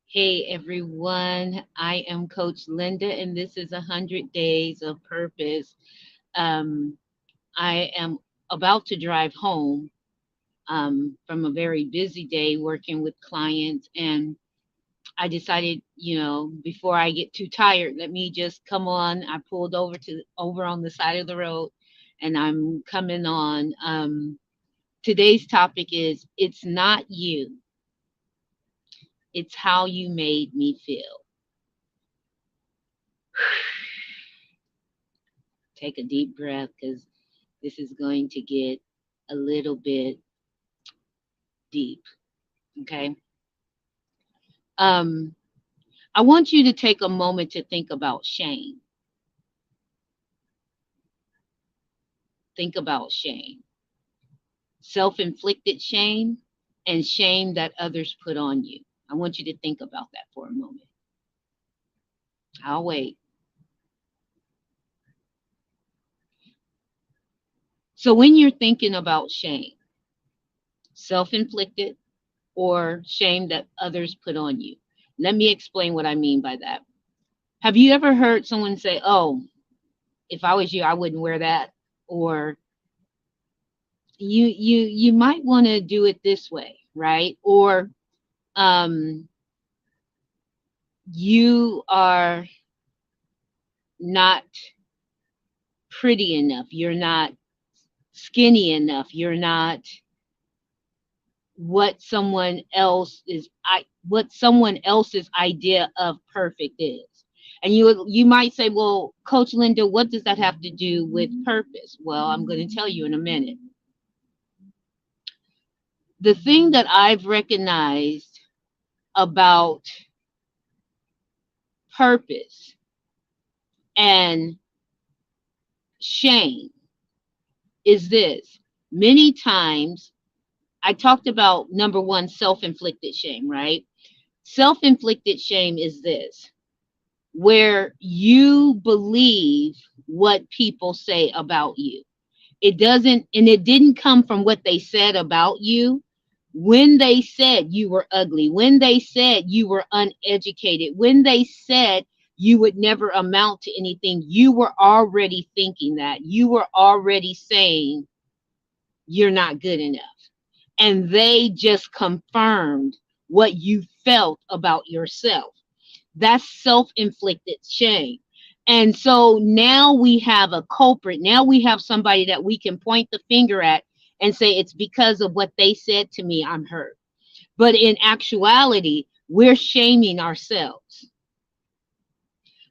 Hey everyone, I am Coach Linda, and this is 100 Days of Purpose. Um, I am about to drive home from a very busy day working with clients, and I decided, before I get too tired, let me just come on. I pulled over on the side of the road, and I'm coming on. Today's topic is it's not you, it's how you made me feel. Take a deep breath because this is going to get a little bit deep. Okay. Um, I want you to take a moment to think about shame. Think about shame, self inflicted shame, and shame that others put on you. I want you to think about that for a moment. I'll wait. So, when you're thinking about shame, self inflicted or shame that others put on you, let me explain what I mean by that. Have you ever heard someone say, "Oh, if I was you, I wouldn't wear that," or you might want to do it this way, right? Or um you are not pretty enough, you're not skinny enough, you're not what someone else's idea of perfect is. And you might say, well, Coach Linda, what does that have to do with purpose? Well, I'm going to tell you in a minute. The thing that I've recognized about purpose and shame is this. Many times, I talked about number one, self inflicted shame, right? Self inflicted shame is this, where you believe what people say about you. It doesn't, and it didn't come from what they said about you. When they said you were ugly, when they said you were uneducated, when they said you would never amount to anything, you were already thinking that. You were already saying you're not good enough. And they just confirmed what you felt about yourself. That's self inflicted shame. And so now we have a culprit. Now we have somebody that we can point the finger at and say, it's because of what they said to me, I'm hurt. But in actuality, we're shaming ourselves.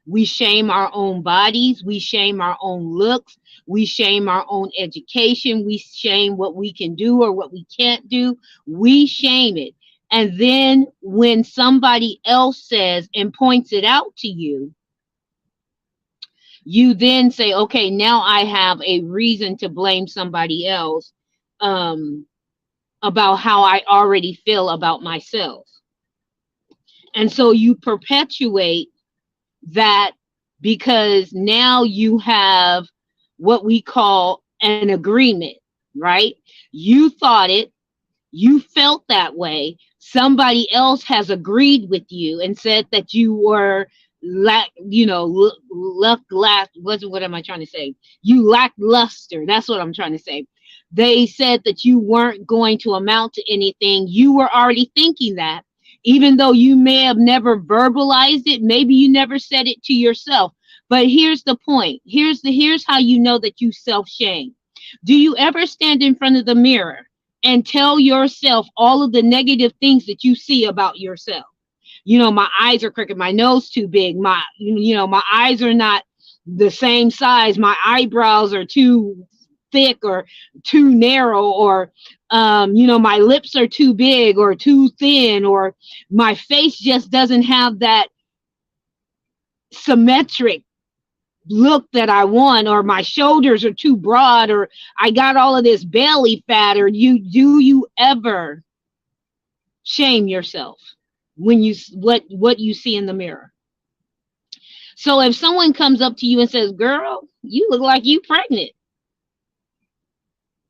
We shame our own bodies. We shame our own looks. We shame our own education. We shame what we can do or what we can't do. We shame it. And then when somebody else says and points it out to you, you then say, okay, now I have a reason to blame somebody else um, about how I already feel about myself. And so you perpetuate that because now you have what we call an agreement, right? You thought it, you felt that way. Somebody else has agreed with you and said that you were what am I trying to say? You lacked luster. That's what I'm trying to say. They said that you weren't going to amount to anything. You were already thinking that, even though you may have never verbalized it. Maybe you never said it to yourself. But here's the point. Here's how you know that you self-shame. Do you ever stand in front of the mirror and tell yourself all of the negative things that you see about yourself? My eyes are crooked, my nose too big, my eyes are not the same size, my eyebrows are too thick or too narrow, or my lips are too big or too thin, or my face just doesn't have that symmetric look that I want, or my shoulders are too broad, or I got all of this belly fat. Or do you ever shame yourself when what you see in the mirror? So if someone comes up to you and says, girl, you look like you pregnant,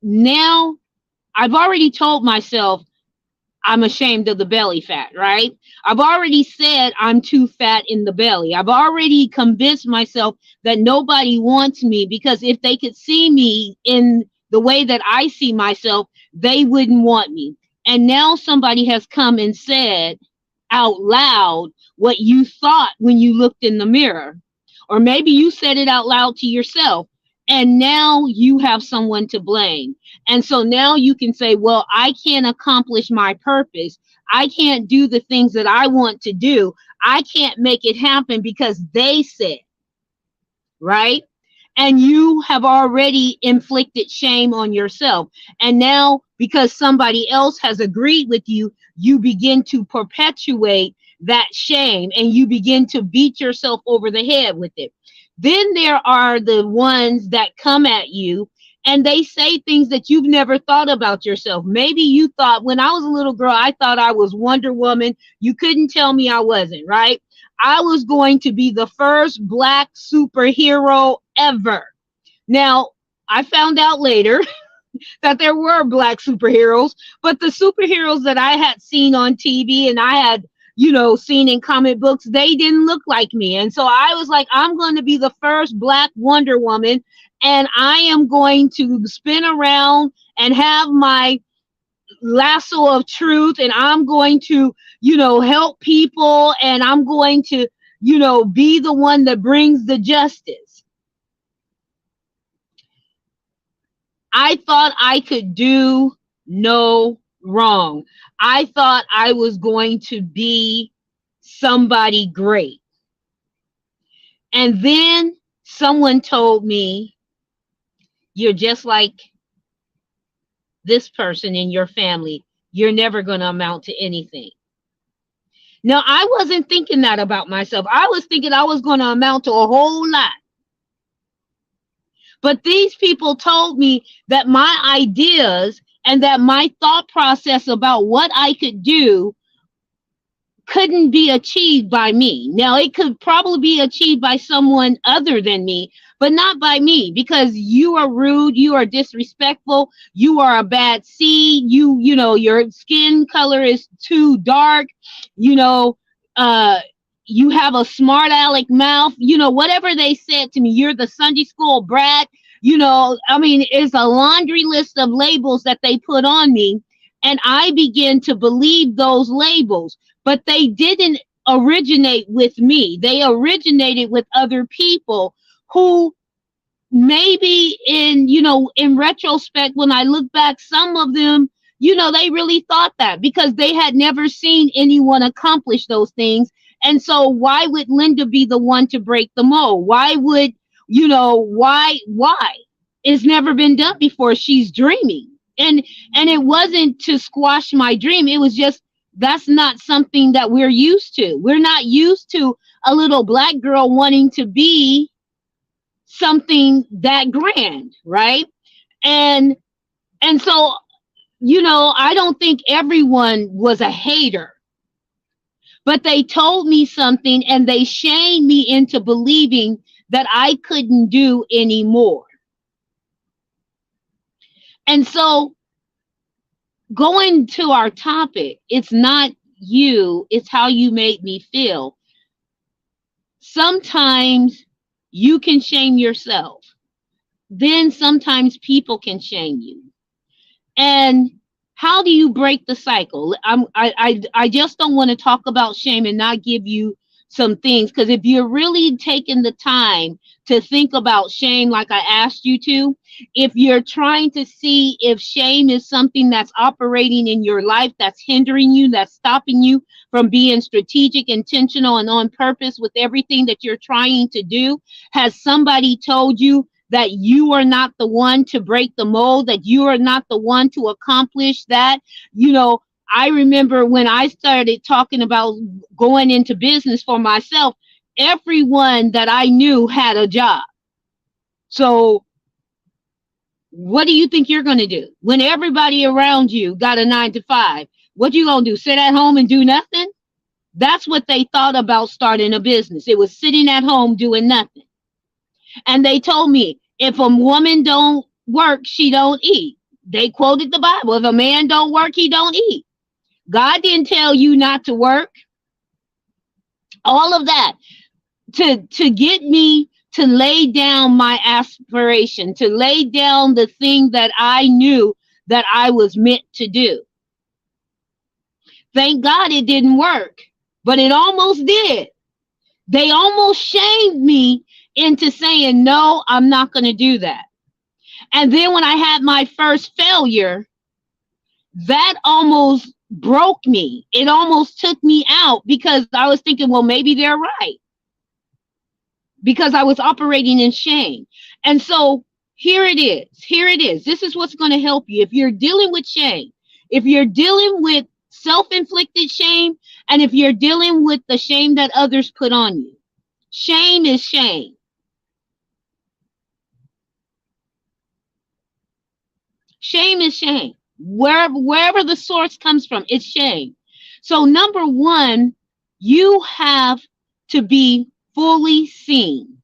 now I've already told myself I'm ashamed of the belly fat, right? I've already said I'm too fat in the belly. I've already convinced myself that nobody wants me, because if they could see me in the way that I see myself, they wouldn't want me. And now somebody has come and said out loud what you thought when you looked in the mirror. Or maybe you said it out loud to yourself. And now you have someone to blame. And so now you can say, well, I can't accomplish my purpose. I can't do the things that I want to do. I can't make it happen because they said, right? And you have already inflicted shame on yourself. And now, because somebody else has agreed with you, you begin to perpetuate that shame and you begin to beat yourself over the head with it. Then there are the ones that come at you and they say things that you've never thought about yourself. Maybe you thought, when I was a little girl, I thought I was Wonder Woman. You couldn't tell me I wasn't, right? I was going to be the first Black superhero ever. Now, I found out later that there were Black superheroes, but the superheroes that I had seen on TV and I had, seen in comic books, they didn't look like me. And so I was like, I'm going to be the first Black Wonder Woman, and I am going to spin around and have my lasso of truth, and I'm going to, help people, and I'm going to, be the one that brings the justice. I thought I could do no wrong. I thought I was going to be somebody great. And then someone told me, you're just like this person in your family. You're never going to amount to anything. Now, I wasn't thinking that about myself. I was thinking I was going to amount to a whole lot. But these people told me that my ideas and that my thought process about what I could do couldn't be achieved by me. Now, it could probably be achieved by someone other than me, but not by me, because you are rude, you are disrespectful, you are a bad seed, your skin color is too dark, you have a smart aleck mouth, whatever they said to me, you're the Sunday school brat, it's a laundry list of labels that they put on me. And I began to believe those labels, but they didn't originate with me. They originated with other people who maybe in retrospect, when I look back, some of them, they really thought that because they had never seen anyone accomplish those things. And so why would Linda be the one to break the mold? Why would, why? It's never been done before. She's dreaming. And it wasn't to squash my dream. It was just, that's not something that we're used to. We're not used to a little Black girl wanting to be something that grand, right? And so, I don't think everyone was a hater, but they told me something and they shamed me into believing that I couldn't do anymore. And so, going to our topic, it's not you, it's how you made me feel. Sometimes you can shame yourself. Then sometimes people can shame you. And how do you break the cycle? I just don't want to talk about shame and not give you some things, because if you're really taking the time to think about shame like I asked you to, if you're trying to see if shame is something that's operating in your life, that's hindering you, that's stopping you from being strategic, intentional, and on purpose with everything that you're trying to do, has somebody told you that you are not the one to break the mold, that you are not the one to accomplish that? I remember when I started talking about going into business for myself, everyone that I knew had a job. So what do you think you're going to do when everybody around you got a 9-to-5? What you going to do? Sit at home and do nothing? That's what they thought about starting a business. It was sitting at home doing nothing. And they told me, if a woman don't work, she don't eat. They quoted the Bible. If a man don't work, he don't eat. God didn't tell you not to work. All of that to get me to lay down my aspiration, to lay down the thing that I knew that I was meant to do. Thank God it didn't work, but it almost did. They almost shamed me into saying, no, I'm not going to do that. And then when I had my first failure, that almost broke me. It almost took me out because I was thinking, well, maybe they're right, because I was operating in shame. And so here it is. Here it is. This is what's going to help you. If you're dealing with shame, if you're dealing with self-inflicted shame, and if you're dealing with the shame that others put on you, shame is shame. Shame is shame. Wherever the source comes from, it's shame. So number one, you have to be fully seen.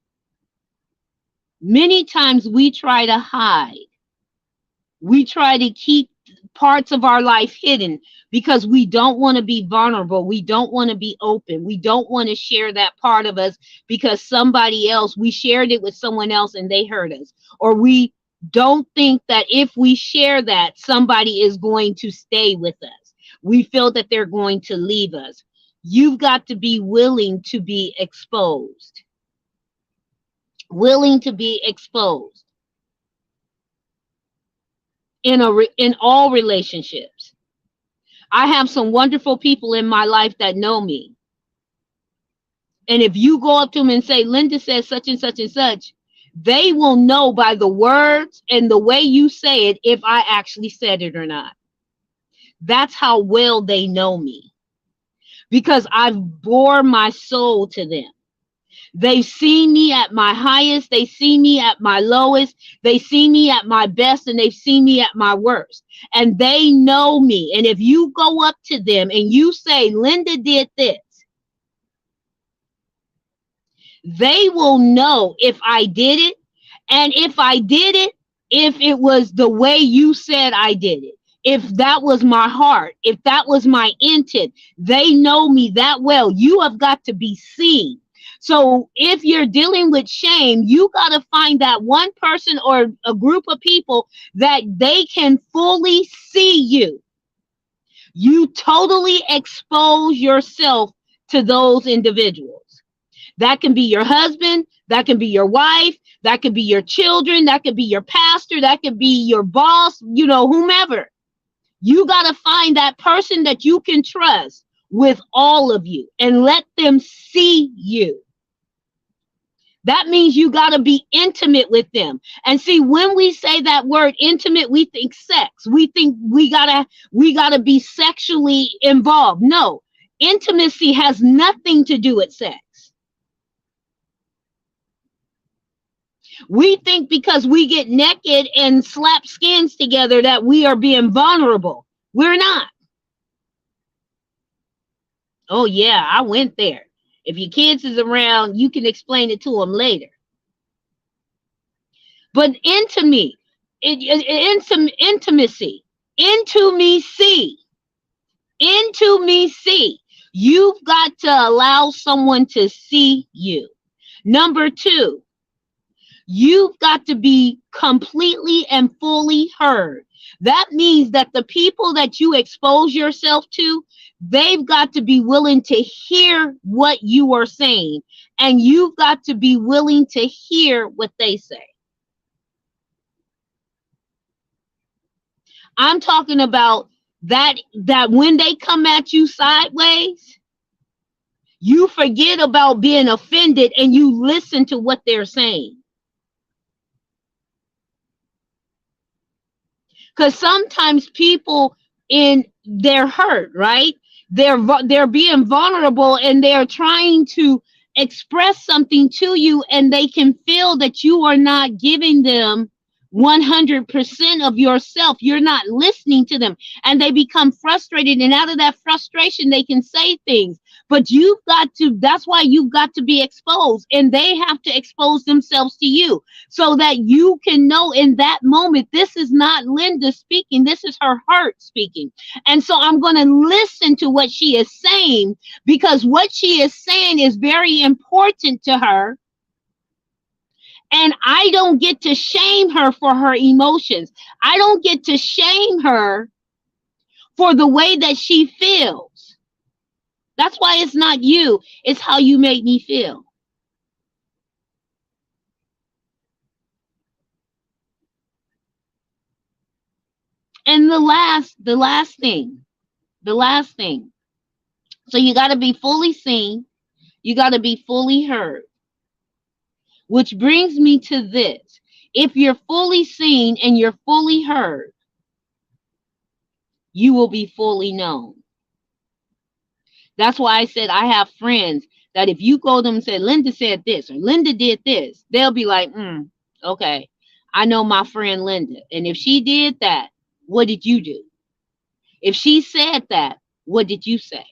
Many times we try to hide. We try to keep parts of our life hidden because we don't want to be vulnerable. We don't want to be open. We don't want to share that part of us because somebody else, we shared it with someone else and they hurt us. Or we don't think that if we share that, somebody is going to stay with us. We feel that they're going to leave us. You've got to be willing to be exposed. Willing to be exposed in all relationships. I have some wonderful people in my life that know me. And if you go up to them and say, Linda says such and such and such, they will know by the words and the way you say it if I actually said it or not. That's how well they know me, because I've bore my soul to them. They've seen me at my highest. They see me at my lowest. They see me at my best, and they've seen me at my worst. And they know me. And if you go up to them and you say, Linda did this, they will know if I did it. And if I did it, if it was the way you said I did it, if that was my heart, if that was my intent, they know me that well. You have got to be seen. So if you're dealing with shame, you got to find that one person or a group of people that they can fully see you. You totally expose yourself to those individuals. That can be your husband, that can be your wife, that could be your children, that could be your pastor, that could be your boss, whomever. You got to find that person that you can trust with all of you and let them see you. That means you got to be intimate with them. And see, when we say that word intimate, we think sex. We think we gotta be sexually involved. No, intimacy has nothing to do with sex. We think because we get naked and slap skins together that we are being vulnerable. We're not. Oh yeah, I went there. If your kids is around, you can explain it to them later. But intimacy, into me see. You've got to allow someone to see you. Number two, you've got to be completely and fully heard. That means that the people that you expose yourself to, they've got to be willing to hear what you are saying, and you've got to be willing to hear what they say. I'm talking about that when they come at you sideways, you forget about being offended and you listen to what they're saying. Because sometimes people they're hurt, right? They're being vulnerable and they're trying to express something to you, and they can feel that you are not giving them 100% of yourself. You're not listening to them, and they become frustrated, and out of that frustration they can say things. But you've got to, that's why you've got to be exposed, and they have to expose themselves to you so that you can know in that moment, this is not Linda speaking, this is her heart speaking. And so I'm going to listen to what she is saying, because what she is saying is very important to her. And I don't get to shame her for her emotions. I don't get to shame her for the way that she feels. That's why it's not you, it's how you make me feel. And the last thing, so you got to be fully seen, you got to be fully heard, which brings me to this. If you're fully seen and you're fully heard, you will be fully known. That's why I said I have friends that if you go to them and say, Linda said this or Linda did this, they'll be like, okay, I know my friend Linda. And if she did that, what did you do? If she said that, what did you say?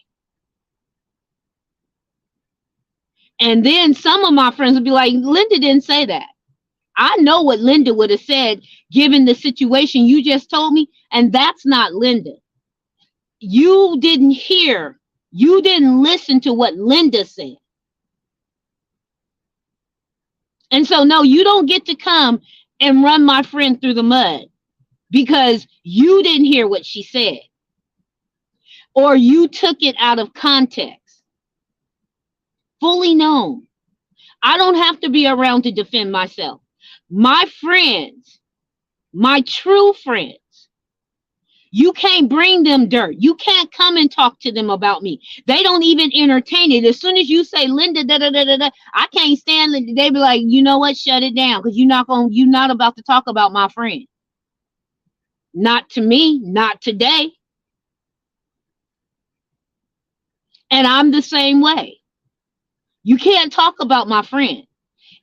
And then some of my friends will be like, Linda didn't say that. I know what Linda would have said given the situation you just told me. And that's not Linda. You didn't hear, you didn't listen to what Linda said. And so, no, you don't get to come and run my friend through the mud because you didn't hear what she said or you took it out of context. Fully known. I don't have to be around to defend myself. My friends, my true friends, you can't bring them dirt. You can't come and talk to them about me. They don't even entertain it. As soon as you say, Linda, da da da da da, I can't stand it. They be like, you know what? Shut it down, because you're not about to talk about my friend. Not to me, not today. And I'm the same way. You can't talk about my friend.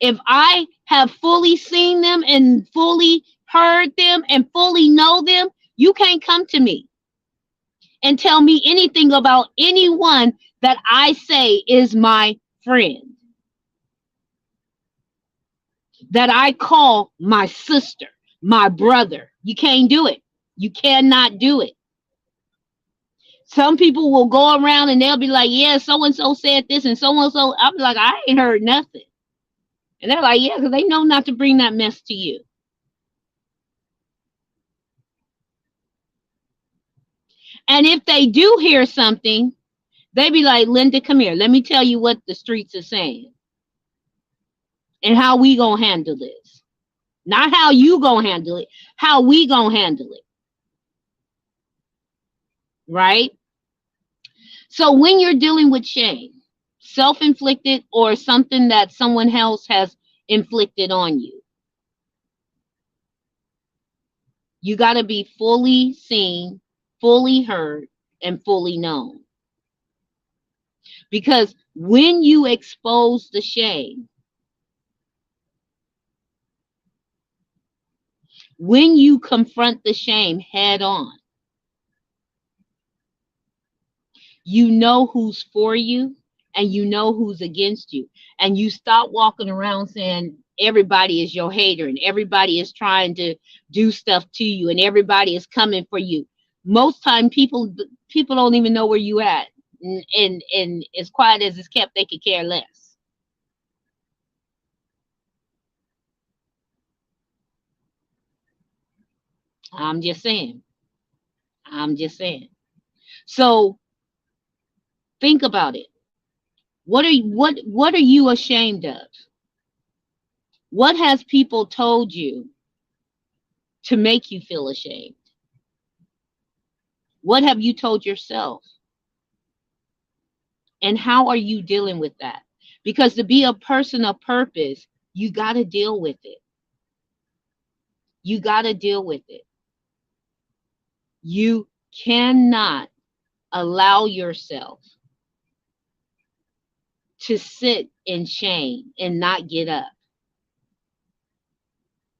If I have fully seen them and fully heard them and fully know them, you can't come to me and tell me anything about anyone that I say is my friend, that I call my sister, my brother. You can't do it. You cannot do it. Some people will go around and they'll be like, yeah, so-and-so said this and so-and-so. I'm like, I ain't heard nothing. And they're like, yeah, because they know not to bring that mess to you. And if they do hear something, they be like, Linda, come here. Let me tell you what the streets are saying and how we gonna handle this. Not how you gonna handle it, how we gonna handle it. Right? So when you're dealing with shame, self-inflicted or something that someone else has inflicted on you, you got to be fully seen, fully heard, and fully known. Because when you expose the shame, when you confront the shame head on, you know who's for you and you know who's against you. And you stop walking around saying everybody is your hater and everybody is trying to do stuff to you and everybody is coming for you. Most time people don't even know where you at. And as quiet as it's kept, they could care less. I'm just saying. So think about it. What are you ashamed of? What has people told you to make you feel ashamed? What have you told yourself? And how are you dealing with that? Because to be a person of purpose, you got to deal with it. You got to deal with it. You cannot allow yourself to sit in shame and not get up.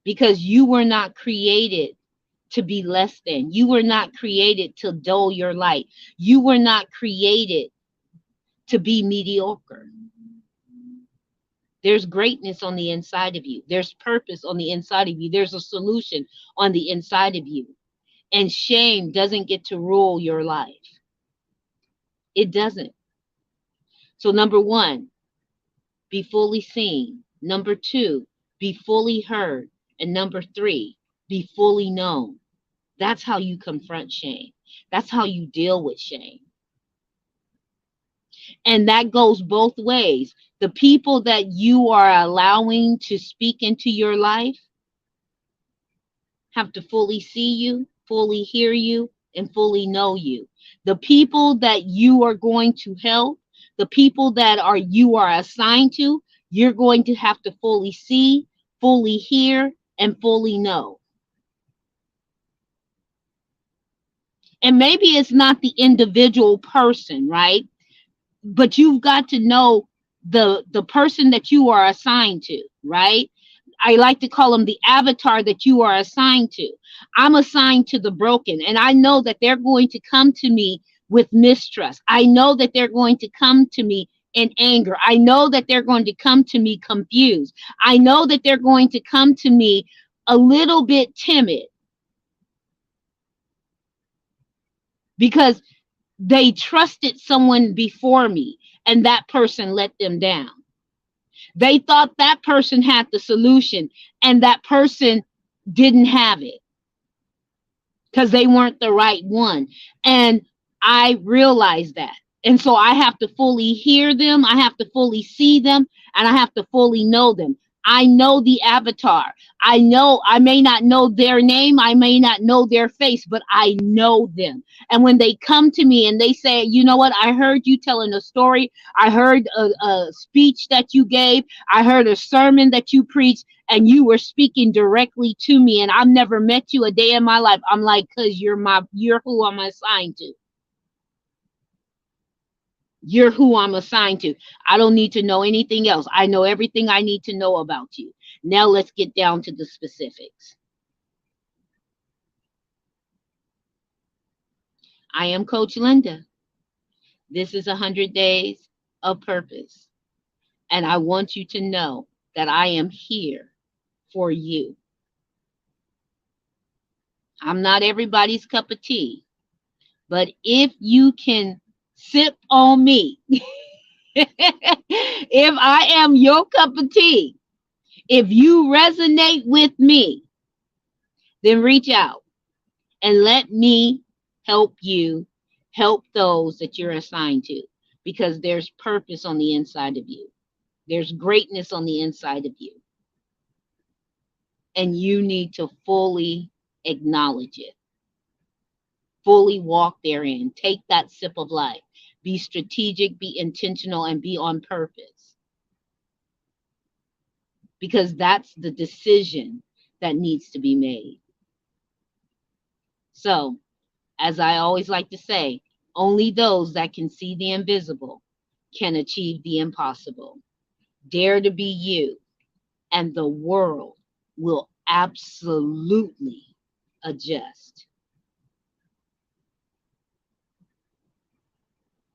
Because you were not created to be less than. You were not created to dull your light. You were not created to be mediocre. There's greatness on the inside of you. There's purpose on the inside of you. There's a solution on the inside of you. And shame doesn't get to rule your life. It doesn't. So number one, be fully seen. Number two, be fully heard. And number three, be fully known. That's how you confront shame. That's how you deal with shame. And that goes both ways. The people that you are allowing to speak into your life have to fully see you, fully hear you, and fully know you. The people that you are going to help, the people that you are assigned to, you're going to have to fully see, fully hear, and fully know. And maybe it's not the individual person, right? But you've got to know the person that you are assigned to, right? I like to call them the avatar that you are assigned to. I'm assigned to the broken, and I know that they're going to come to me with mistrust. I know that they're going to come to me in anger. I know that they're going to come to me confused. I know that they're going to come to me a little bit timid because they trusted someone before me and that person let them down. They thought that person had the solution and that person didn't have it because they weren't the right one. And I realized that. And so I have to fully hear them. I have to fully see them, and I have to fully know them. I know the avatar. I know I may not know their name. I may not know their face, but I know them. And when they come to me and they say, you know what, I heard you telling a story. I heard a speech that you gave. I heard a sermon that you preached, and you were speaking directly to me. And I've never met you a day in my life. I'm like, because you're who I'm assigned to. You're who I'm assigned to. I don't need to know anything else. I know everything I need to know about you. Now let's get down to the specifics. I am Coach Linda. This is 100 Days of Purpose. And I want you to know that I am here for you. I'm not everybody's cup of tea. But if you can sip on me, if I am your cup of tea, if you resonate with me, then reach out and let me help you help those that you're assigned to, because there's purpose on the inside of you. There's greatness on the inside of you. And you need to fully acknowledge it, fully walk therein, take that sip of life, be strategic, be intentional, and be on purpose. Because that's the decision that needs to be made. So, as I always like to say, only those that can see the invisible can achieve the impossible. Dare to be you, and the world will absolutely adjust.